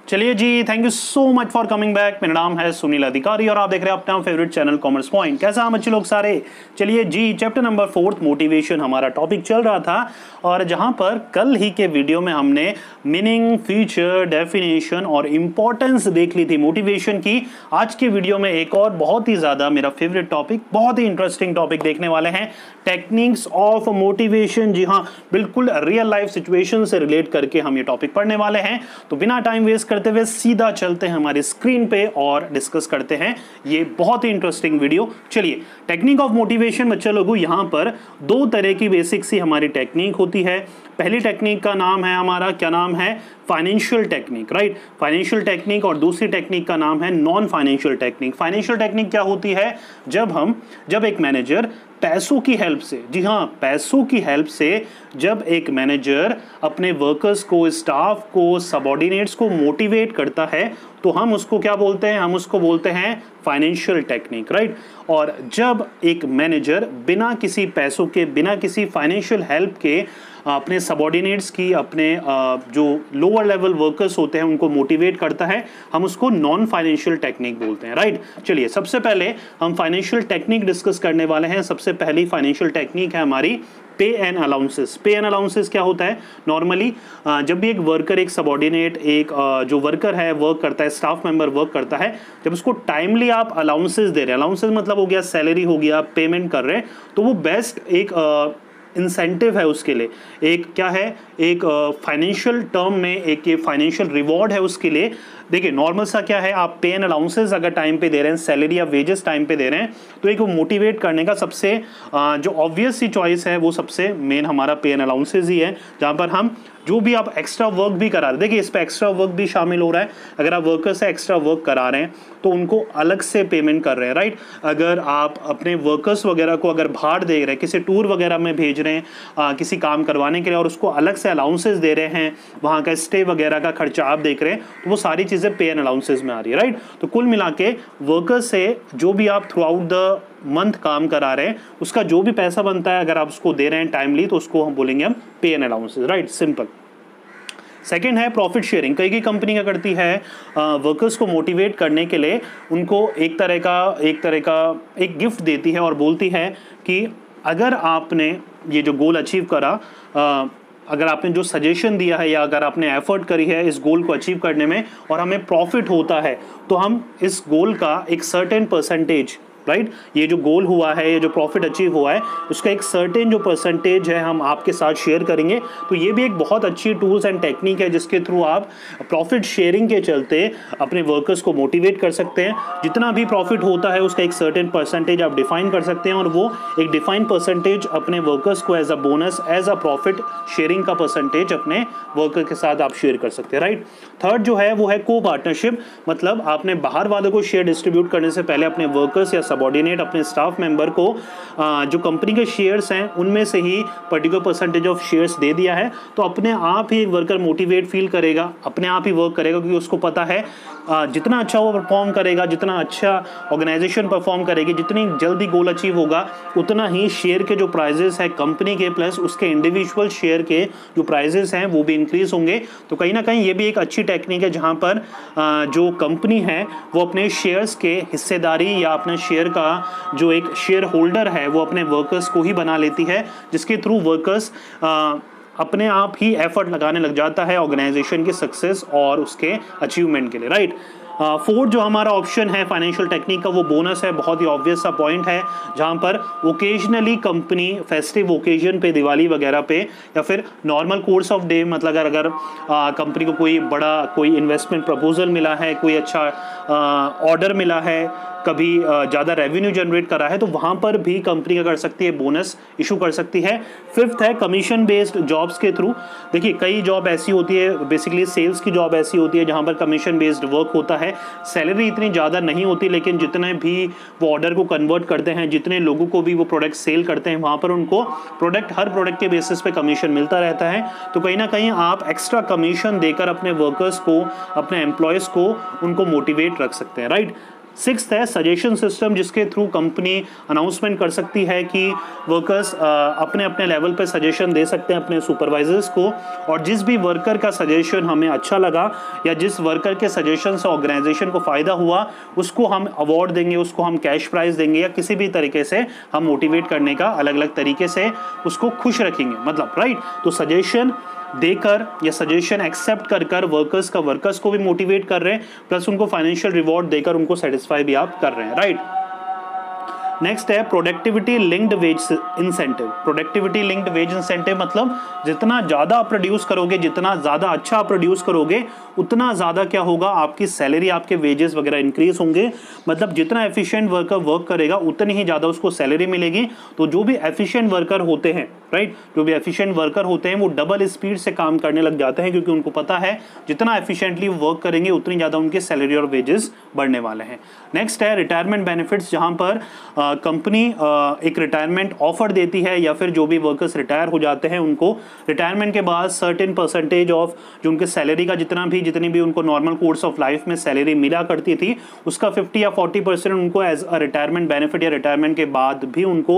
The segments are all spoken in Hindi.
चलिए जी, thank you so much for coming back. मेरा नाम है सुनील अधिकारी और आप देख रहे हैं अपना फेवरेट चैनल कॉमर्स पॉइंट। कैसा हम अच्छे लोग सारे। चलिए जी, चैप्टर नंबर 4 मोटिवेशन हमारा टॉपिक चल रहा था और जहां पर कल ही के वीडियो में हमने मीनिंग, फीचर, डेफिनेशन और इंपॉर्टेंस देख ली थी मोटिवेशन की। आज के वीडियो में एक और बहुत ही ज्यादा मेरा फेवरेट टॉपिक, बहुत ही इंटरेस्टिंग टॉपिक देखने वाले हैं, टेक्निक्स ऑफ मोटिवेशन। जी हाँ, बिल्कुल रियल लाइफ सिचुएशन से रिलेट करके हम ये टॉपिक पढ़ने वाले हैं। तो बिना टाइम वेस्ट करते हुए सीधा चलते हैं हमारी स्क्रीन पे और डिस्कस करते हैं ये बहुत ही इंटरेस्टिंग वीडियो। चलिए, टेक्निक ऑफ मोटिवेशन बच्चे लोगों, यहां पर दो तरह की बेसिक सी हमारी टेक्निक होती है। पहली टेक्निक का नाम है हमारा, क्या नाम है? Financial technique, right. Financial technique. और दूसरी टेक्निक का नाम है non financial technique. Financial technique क्या होती है? जब एक मैनेजर पैसों की हेल्प से, जी हाँ, पैसों की हेल्प से जब एक मैनेजर अपने वर्कर्स को, स्टाफ को, सबऑर्डिनेट्स को मोटिवेट करता है तो हम उसको क्या बोलते हैं? हम उसको बोलते हैं फाइनेंशियल टेक्निक, राइट। और जब एक मैनेजर बिना किसी पैसों के, बिना किसी फाइनेंशियल हेल्प के अपने सबऑर्डिनेट्स की, अपने जो लोअर लेवल वर्कर्स होते हैं उनको मोटिवेट करता है, हम उसको नॉन फाइनेंशियल टेक्निक बोलते हैं, राइट। चलिए, सबसे पहले हम फाइनेंशियल टेक्निक डिस्कस करने वाले हैं। सबसे पहली फाइनेंशियल टेक्निक है हमारी पे एंड अलाउंसेस। पे एंड अलाउंसेस क्या होता है? नॉर्मली जब भी एक वर्कर, एक सबऑर्डिनेट, एक जो वर्कर है वर्क करता है, स्टाफ मेंबर वर्क करता है, जब उसको टाइमली आप अलाउंसेस दे रहे हैं, अलाउंसेस मतलब हो गया सैलरी हो गया, पेमेंट कर रहे हैं, तो वो बेस्ट एक इंसेंटिव है उसके लिए। एक क्या है? एक फाइनेंशियल टर्म में एक ये फाइनेंशियल रिवॉर्ड है उसके लिए। देखिए, नॉर्मल सा क्या है, आप पे एंड अलाउंसेस अगर टाइम पे दे रहे हैं, सैलरी या वेजेस टाइम पे दे रहे हैं, तो एक मोटिवेट करने का सबसे जो ऑब्वियस सी चॉइस है वो सबसे मेन हमारा पे एंड अलाउंसेस ही है, जहां पर हम जो भी आप एक्स्ट्रा वर्क भी करा रहे हैं, देखिए इस पे एक्स्ट्रा वर्क भी शामिल हो रहा है। अगर आप वर्कर से एक्स्ट्रा वर्क करा रहे हैं तो उनको अलग से पेमेंट कर रहे हैं, राइट। अगर आप अपने वर्कर्स वगैरह को अगर बाहर दे रहे हैं, किसी टूर वगैरह में भेज रहे हैं किसी काम करवाने के लिए, और उसको अलग से अलाउंसेस दे रहे हैं, वहाँ का स्टे वगैरह का खर्चा आप देख रहे हैं, तो वो सारी चीज़ें पे एंड अलाउंसेस में आ रही है, राइट। तो कुल मिला के वर्कर्स से जो भी आप थ्रू आउट द मंथ काम करा रहे हैं, उसका जो भी पैसा बनता है अगर आप उसको दे रहे हैं टाइमली, तो उसको हम बोलेंगे हम पे and allowances, right. Simple. Second है प्रॉफिट शेयरिंग। कई कंपनी क्या करती है, वर्कर्स को मोटिवेट करने के लिए उनको एक तरह का एक गिफ्ट देती है और बोलती है कि अगर आपने ये जो गोल अचीव करा, अगर आपने जो सजेशन दिया है या अगर आपने एफर्ट करी है इस गोल को अचीव करने में और हमें प्रॉफिट होता है, तो हम इस गोल का एक सर्टेन परसेंटेज, राइट, ये जो गोल हुआ है, ये जो प्रॉफिट अचीव हुआ है, उसका एक सर्टेन जो परसेंटेज है हम आपके साथ शेयर करेंगे। तो ये भी एक बहुत अच्छी टूल्स एंड टेक्निक है जिसके थ्रू आप प्रॉफिट शेयरिंग के चलते अपने वर्कर्स को मोटिवेट कर सकते हैं। जितना भी प्रॉफिट होता है उसका एक सर्टेन परसेंटेज आप डिफाइन कर सकते हैं और वो एक डिफाइंड परसेंटेज अपने वर्कर्स को as a bonus, as a profit sharing का परसेंटेज अपने वर्कर के साथ आप शेयर कर सकते हैं, राइट। थर्ड जो है वो है को पार्टनरशिप। मतलब आपने बाहर वालों को शेयर डिस्ट्रीब्यूट करने से पहले अपने वर्कर्स या सबऑर्डिनेट, अपने स्टाफ मेंबर को जो कंपनी के शेयर्स हैं उनमें से ही पर्टिकुलर परसेंटेज ऑफ शेयर्स दे दिया है, तो अपने आप ही वर्कर मोटिवेट फील करेगा, अपने आप ही वर्क करेगा, क्योंकि उसको पता है जितना अच्छा वो परफॉर्म करेगा, जितना अच्छा ऑर्गेनाइजेशन परफॉर्म करेगी, जितनी जल्दी गोल अचीव होगा, उतना ही शेयर के जो प्राइजेस है कंपनी के प्लस उसके इंडिविजुअल शेयर के जो प्राइजेस हैं वो भी इंक्रीज होंगे। तो कहीं ना कहीं ये भी एक अच्छी टेक्निक है जहां पर जो कंपनी है वो अपने शेयर्स के हिस्सेदारी या अपने शेयर का जो एक शेयर होल्डर है वो अपने वर्कर्स को ही बना लेती है, जिसके थ्रू वर्कर्स अपने आप ही एफर्ट लगाने लग जाता है ऑर्गेनाइजेशन की सक्सेस और उसके अचीवमेंट के लिए, राइट। फोर्थ जो हमारा ऑप्शन है फाइनेंशियल टेक्निक का, वो बोनस है। बहुत ही ऑब्वियस सा पॉइंट है जहां पर ओकेजनली कंपनी फेस्टिव ओकेजन पे, दिवाली वगैरह पे, या फिर नॉर्मल कोर्स ऑफ डे, मतलब अगर कंपनी को कोई बड़ा कोई इन्वेस्टमेंट प्रपोजल मिला है, कोई अच्छा ऑर्डर मिला है, कभी ज़्यादा रेवेन्यू जनरेट करा है, तो वहाँ पर भी कंपनी क्या कर सकती है, बोनस इशू कर सकती है। फिफ्थ है कमीशन बेस्ड जॉब्स के थ्रू। देखिए कई जॉब ऐसी होती है, बेसिकली सेल्स की जॉब ऐसी होती है जहाँ पर कमीशन बेस्ड वर्क होता है, सैलरी इतनी ज़्यादा नहीं होती, लेकिन जितने भी वो ऑर्डर को कन्वर्ट करते हैं, जितने लोगों को भी वो प्रोडक्ट सेल करते हैं, वहाँ पर उनको हर प्रोडक्ट के बेसिस पे कमीशन मिलता रहता है। तो कहीं ना कहीं आप एक्स्ट्रा कमीशन देकर अपने वर्कर्स को, अपने एम्प्लॉयज़ को, उनको मोटिवेट रख सकते हैं, राइट। सिक्स्थ है सजेशन सिस्टम, जिसके थ्रू कंपनी अनाउंसमेंट कर सकती है कि वर्कर्स अपने अपने लेवल पे सजेशन दे सकते हैं अपने सुपरवाइजर्स को, और जिस भी वर्कर का सजेशन हमें अच्छा लगा या जिस वर्कर के सजेशन से ऑर्गेनाइजेशन को फ़ायदा हुआ उसको हम अवार्ड देंगे, उसको हम कैश प्राइज़ देंगे या किसी भी तरीके से हम मोटिवेट करने का अलग अलग तरीके से उसको खुश रखेंगे, मतलब राइट। तो सजेशन देकर या सजेशन एक्सेप्ट कर कर वर्कर्स को भी मोटिवेट कर रहे हैं, प्लस उनको फाइनेंशियल रिवॉर्ड देकर उनको सेटिस्फाई भी आप कर रहे हैं, राइट। नेक्स्ट है productivity linked wage incentive. Productivity linked wage incentive मतलब जितना ज़्यादा आप प्रोड्यूस करोगे, जितना ज़्यादा अच्छा आप प्रोड्यूस करोगे, उतना ज़्यादा क्या होगा, आपकी सैलरी, आपके वेजेस वगैरह इंक्रीज होंगे। मतलब जितना एफिशिएंट वर्कर वर्क करेगा उतनी ही ज़्यादा उसको सैलरी मिलेगी। तो जो भी एफिशिएंट वर्कर होते हैं, राइट, जो भी एफिशिएंट वर्कर होते हैं वो डबल स्पीड से काम करने लग जाते हैं, क्योंकि उनको पता है जितना एफिशिएंटली वर्क करेंगे उतनी ज़्यादा उनकी सैलरी और वेजेस बढ़ने वाले हैं। नेक्स्ट है रिटायरमेंट बेनिफिट्स, जहाँ पर कंपनी एक रिटायरमेंट ऑफर देती है या फिर जो भी वर्कर्स रिटायर हो जाते हैं उनको रिटायरमेंट के बाद सर्टेन परसेंटेज ऑफ जो उनके सैलरी का जितनी भी उनको नॉर्मल कोर्स ऑफ लाइफ में सैलरी मिला करती थी उसका 50 या 40% उनको एज अ रिटायरमेंट बेनिफिट या रिटायरमेंट के बाद भी उनको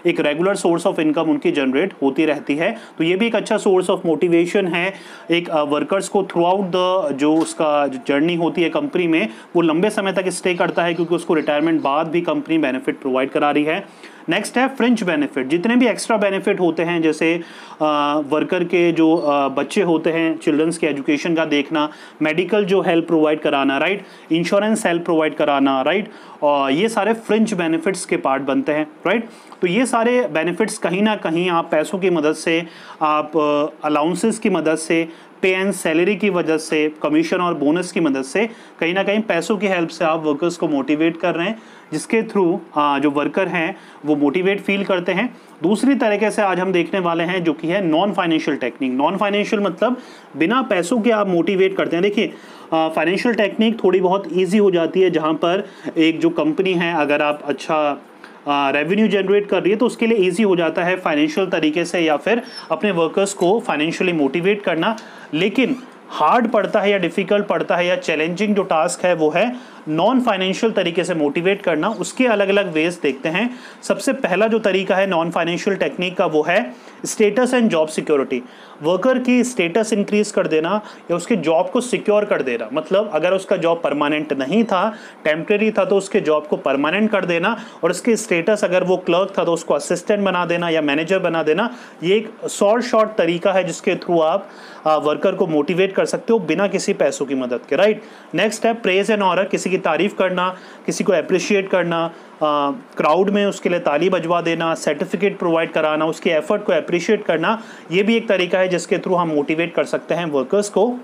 एक रेगुलर सोर्स ऑफ इनकम उनकी जनरेट होती रहती है। तो ये भी एक अच्छा सोर्स ऑफ मोटिवेशन है एक वर्कर्स को थ्रू आउट द जो उसका जर्नी होती है कंपनी में वो लंबे समय तक स्टे करता है, क्योंकि उसको रिटायरमेंट बाद भी कंपनी बेनिफिट प्रोवाइड करा रही है। नेक्स्ट है फ्रिंज बेनिफिट, जितने भी एक्स्ट्रा बेनिफिट होते हैं, जैसे वर्कर के जो बच्चे होते हैं, चिल्ड्रंस के एजुकेशन का देखना, मेडिकल जो हेल्प प्रोवाइड कराना, राइट, इंश्योरेंस हेल्प प्रोवाइड कराना, राइट, और ये सारे फ्रिंज बेनिफिट्स के पार्ट बनते हैं, राइट। तो ये सारे बेनिफिट्स कहीं ना कहीं आप पैसों की मदद से, आप अलाउंसेस की मदद से, पे एंड सैलरी की वजह से, कमीशन और बोनस की मदद से, कहीं ना कहीं पैसों की हेल्प से आप वर्कर्स को मोटिवेट कर रहे हैं, जिसके थ्रू जो वर्कर हैं वो मोटिवेट फील करते हैं। दूसरी तरीके से आज हम देखने वाले हैं जो कि है non financial technique. Non financial मतलब बिना पैसों के आप मोटिवेट करते हैं। देखिए फाइनेंशियल टेक्निक थोड़ी बहुत ईजी हो जाती है, जहाँ पर एक जो कंपनी है अगर आप अच्छा रेवेन्यू जनरेट कर रही है तो उसके लिए इजी हो जाता है फाइनेंशियल तरीके से या फिर अपने वर्कर्स को फाइनेंशियली मोटिवेट करना। लेकिन हार्ड पड़ता है या डिफ़िकल्ट पड़ता है या चैलेंजिंग जो टास्क है वो है नॉन फाइनेंशियल तरीके से मोटिवेट करना। उसके अलग अलग वेज देखते हैं। सबसे पहला जो तरीका है नॉन फाइनेंशियल टेक्निक का वो है status and job security. Worker की स्टेटस इंक्रीज कर देना या उसके जॉब को सिक्योर कर देना। मतलब अगर उसका जॉब परमानेंट नहीं था, टेम्प्रेरी था, तो उसके जॉब को परमानेंट कर देना और उसके स्टेटस अगर वो क्लर्क था तो उसको असिस्टेंट बना देना या मैनेजर बना देना। ये एक शॉर्ट तरीका है जिसके थ्रू आप वर्कर को मोटिवेट कर सकते हो बिना किसी पैसों की मदद के, राइट। नेक्स्ट है प्रेज एंड ऑनर, किसी की तारीफ करना, किसी को अप्रिशिएट करना, क्राउड में उसके लिए ताली बजवा देना, सर्टिफिकेट प्रोवाइड कराना, उसके एफर्ट को अप्रिशिएट करना। ये भी एक तरीका है जिसके थ्रू हम मोटिवेट कर सकते हैं वर्कर्स को।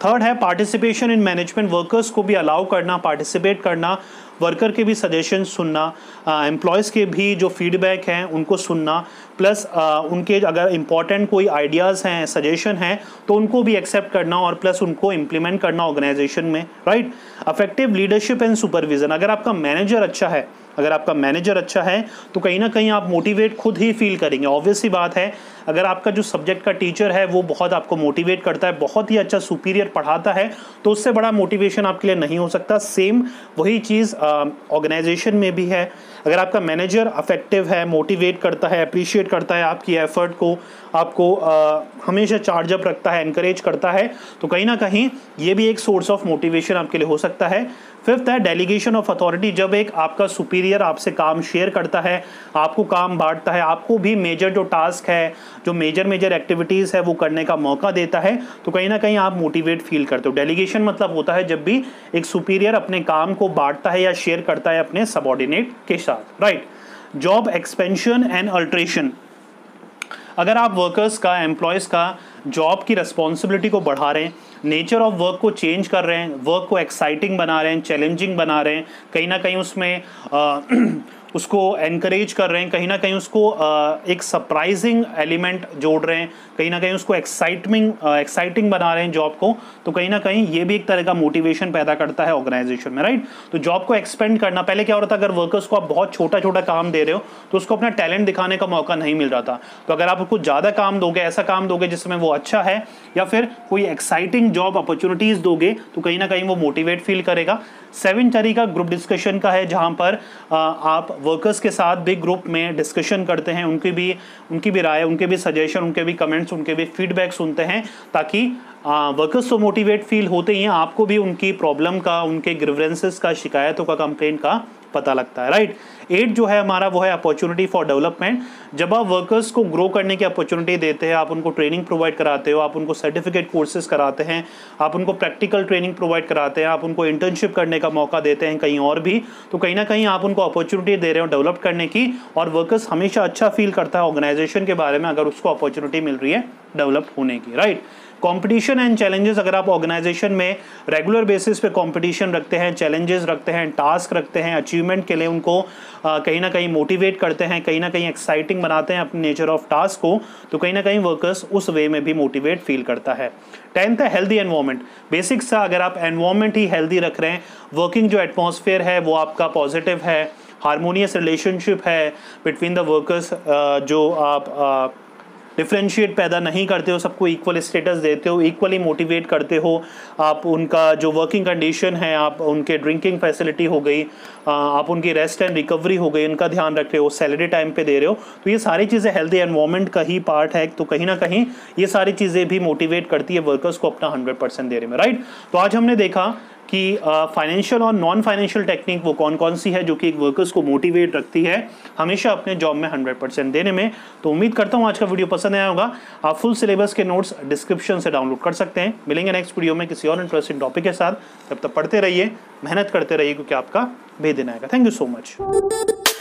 थर्ड है पार्टिसिपेशन इन मैनेजमेंट, वर्कर्स को भी अलाउ करना, पार्टिसिपेट करना, वर्कर के भी सजेशन सुनना, एम्प्लॉयज़ के भी जो फीडबैक हैं उनको सुनना, प्लस उनके अगर इम्पॉर्टेंट कोई आइडियाज़ हैं, सजेशन हैं तो उनको भी एक्सेप्ट करना और प्लस उनको इम्प्लीमेंट करना ऑर्गेनाइजेशन में, right. Affective leadership and supervision, अगर आपका मैनेजर अच्छा है तो कहीं ना कहीं आप मोटिवेट खुद ही फील करेंगे। ऑब्वियस सी बात है, अगर आपका जो सब्जेक्ट का टीचर है वो बहुत आपको मोटिवेट करता है, बहुत ही अच्छा सुपीरियर पढ़ाता है, तो उससे बड़ा मोटिवेशन आपके लिए नहीं हो सकता। सेम वही चीज़ ऑर्गेनाइजेशन में भी है। अगर आपका मैनेजर अफेक्टिव है, मोटिवेट करता है, अप्रिशिएट करता है आपकी एफर्ट को, आपको हमेशा चार्ज अप रखता है, एनकरेज करता है, तो कहीं ना कहीं ये भी एक सोर्स ऑफ मोटिवेशन आपके लिए हो सकता है। फिफ्थ है डेलीगेशन ऑफ अथॉरिटी, जब एक आपका सुपीरियर आपसे काम शेयर करता है, आपको काम बांटता है, आपको भी मेजर जो टास्क है, जो मेजर एक्टिविटीज़ है वो करने का मौका देता है, तो कहीं ना कहीं आप मोटिवेट फील करते हो। डेलीगेशन मतलब होता है जब भी एक सुपीरियर अपने काम को बांटता है या शेयर करता है अपने सबऑर्डिनेट के साथ, right. Job expansion and alteration, अगर आप वर्कर्स का, एम्प्लॉयज़ का जॉब की रिस्पॉन्सिबिलिटी को बढ़ा रहे हैं, नेचर ऑफ वर्क को चेंज कर रहे हैं, वर्क को एक्साइटिंग बना रहे हैं, चैलेंजिंग बना रहे हैं, कहीं ना कहीं उसमें उसको एनकरेज कर रहे हैं, कहीं ना कहीं उसको एक सरप्राइजिंग एलिमेंट जोड़ रहे हैं, कहीं ना कहीं उसको एक्साइटिंग बना रहे हैं जॉब को, तो कहीं ना कहीं ये भी एक तरह का मोटिवेशन पैदा करता है ऑर्गेनाइजेशन में, राइट। तो जॉब को एक्सपेंड करना, पहले क्या हो रहा था, अगर वर्कर्स को आप बहुत छोटा काम दे रहे हो तो उसको अपना टैलेंट दिखाने का मौका नहीं मिल रहा था। तो अगर आप उसको ज़्यादा काम दोगे, ऐसा काम दोगे जिसमें वो अच्छा है, या फिर कोई एक्साइटिंग जॉब अपॉर्चुनिटीज़ दोगे, तो कहीं ना कहीं वो मोटिवेट फील करेगा। 7 तरीका ग्रुप डिस्कशन का है, जहां पर आप वर्कर्स के साथ भी ग्रुप में डिस्कशन करते हैं, उनकी भी राय, उनके भी सजेशन, उनके भी कमेंट्स, उनके भी फीडबैक सुनते हैं, ताकि वर्कर्स तो मोटिवेट फील होते ही हैं, आपको भी उनकी प्रॉब्लम का, उनके ग्रीवेंसेस का, शिकायतों का, कंप्लेंट का पता लगता है, राइट। 8 जो है हमारा वो है अपॉर्चुनिटी फॉर डेवलपमेंट। जब आप वर्कर्स को ग्रो करने की अपॉर्चुनिटी देते हैं, आप उनको ट्रेनिंग प्रोवाइड कराते हो, आप उनको सर्टिफिकेट कोर्सेज कराते हैं, आप उनको प्रैक्टिकल ट्रेनिंग प्रोवाइड कराते हैं, आप उनको इंटर्नशिप करने का मौका देते हैं कहीं और भी, तो कहीं ना कहीं आप उनको अपॉर्चुनिटी दे रहे हो डेवलप करने की। और वर्कर्स हमेशा अच्छा फील करता है ऑर्गेनाइजेशन के बारे में अगर उसको अपॉर्चुनिटी मिल रही है डेवलप होने की, राइट। कंपटीशन एंड चैलेंजेस, अगर आप ऑर्गेनाइजेशन में रेगुलर बेसिस पे कंपटीशन रखते हैं, चैलेंजेस रखते हैं, टास्क रखते हैं, अचीवमेंट के लिए उनको कहीं ना कहीं मोटिवेट करते हैं, कहीं ना कहीं एक्साइटिंग बनाते हैं अपने नेचर ऑफ टास्क को, तो कहीं ना कहीं वर्कर्स उस वे में भी मोटिवेट फील करता है। 10th है हेल्दी एनवायरनमेंट। बेसिक सा अगर आप एनवायरनमेंट ही हेल्दी रख रहे हैं, वर्किंग जो एटमॉस्फेयर है वो आपका पॉजिटिव है, हार्मोनियस रिलेशनशिप है बिटवीन द वर्कर्स, जो आप डिफ्रेंशिएट पैदा नहीं करते हो, सबको इक्वल स्टेटस देते हो, इक्वली मोटिवेट करते हो, आप उनका जो वर्किंग कंडीशन है, आप उनके ड्रिंकिंग फैसिलिटी हो गई, आप उनकी रेस्ट एंड रिकवरी हो गई, उनका ध्यान रख रहे हो, सैलरी टाइम पे दे रहे हो, तो ये सारी चीज़ें हेल्दी एनवायरनमेंट का ही पार्ट है। तो कहीं ना कहीं ये सारी चीज़ें भी मोटिवेट करती है वर्कर्स को अपना 100% देने में, राइट। तो आज हमने देखा कि फाइनेंशियल और नॉन फाइनेंशियल टेक्निक वो कौन कौन सी है जो कि एक वर्कर्स को मोटिवेट रखती है हमेशा अपने जॉब में 100% देने में। तो उम्मीद करता हूँ आज का वीडियो पसंद आया होगा। आप फुल सिलेबस के नोट्स डिस्क्रिप्शन से डाउनलोड कर सकते हैं। मिलेंगे नेक्स्ट वीडियो में किसी और इंटरेस्टिंग टॉपिक के साथ। तब तक पढ़ते रहिए, मेहनत करते रहिए, क्योंकि आपका भी दिन आएगा। Thank you so much.